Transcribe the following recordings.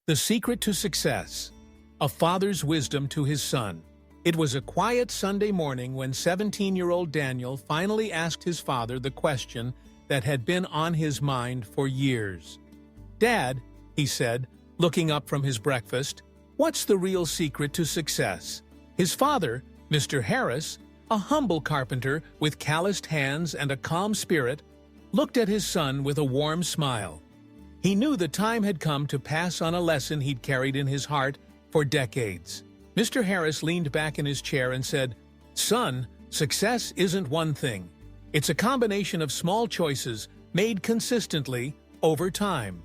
The Secret to Success. A Father's Wisdom to His Son. It was a quiet Sunday morning when 17-year-old Daniel finally asked his father the question that had been on his mind for years. "Dad," he said, looking up from his breakfast, "what's the real secret to success?" His father, Mr. Harris, a humble carpenter with calloused hands and a calm spirit, looked at his son with a warm smile. He knew the time had come to pass on a lesson he'd carried in his heart for decades. Mr. Harris leaned back in his chair and said, "Son, success isn't one thing. It's a combination of small choices made consistently over time."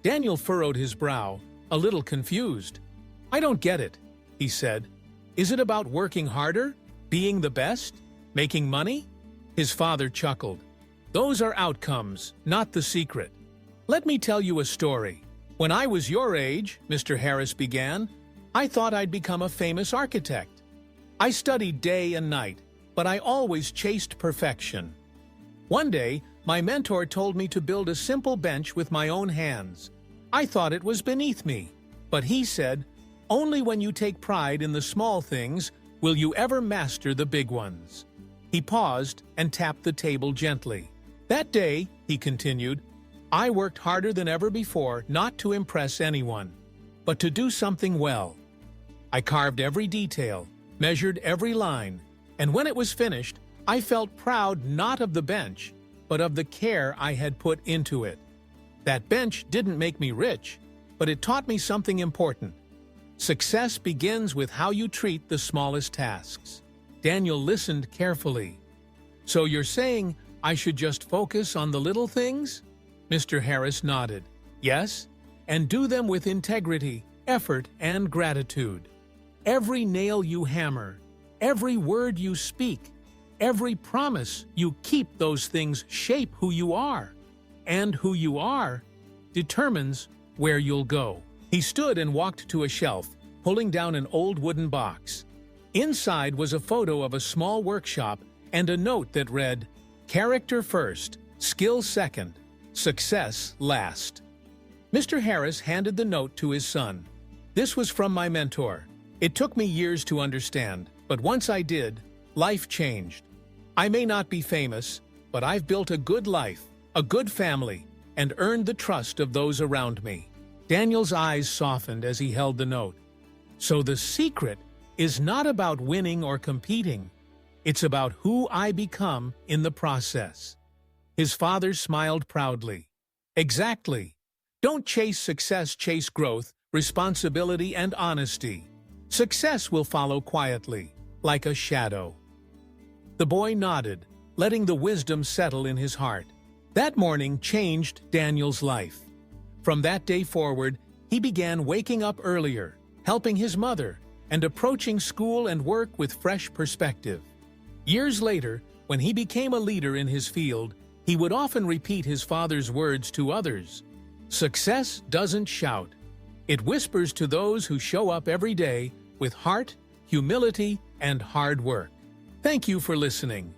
Daniel furrowed his brow, a little confused. "I don't get it," he said. "Is it about working harder, being the best, making money?" His father chuckled. "Those are outcomes, not the secret. Let me tell you a story. When I was your age," Mr. Harris began, "I thought I'd become a famous architect. I studied day and night, but I always chased perfection. One day, my mentor told me to build a simple bench with my own hands. I thought it was beneath me, but he said, 'Only when you take pride in the small things will you ever master the big ones.'" He paused and tapped the table gently. "That day," he continued, "I worked harder than ever before, not to impress anyone, but to do something well. I carved every detail, measured every line, and when it was finished, I felt proud not of the bench, but of the care I had put into it. That bench didn't make me rich, but it taught me something important. Success begins with how you treat the smallest tasks." Daniel listened carefully. "So you're saying I should just focus on the little things?" Mr. Harris nodded. "Yes, and do them with integrity, effort, and gratitude. Every nail you hammer, every word you speak, every promise you keep, those things shape who you are. And who you are determines where you'll go." He stood and walked to a shelf, pulling down an old wooden box. Inside was a photo of a small workshop and a note that read, "Character first, skill second, success last." Mr. Harris handed the note to his son. "This was from my mentor. It took me years to understand, but once I did, life changed. I may not be famous, but I've built a good life, a good family, and earned the trust of those around me." Daniel's eyes softened as he held the note. "So the secret is not about winning or competing. It's about who I become in the process." His father smiled proudly. "Exactly. Don't chase success, chase growth, responsibility, and honesty. Success will follow quietly, like a shadow." The boy nodded, letting the wisdom settle in his heart. That morning changed Daniel's life. From that day forward, he began waking up earlier, helping his mother, and approaching school and work with fresh perspective. Years later, when he became a leader in his field, he would often repeat his father's words to others. "Success doesn't shout. It whispers to those who show up every day with heart, humility, and hard work." Thank you for listening.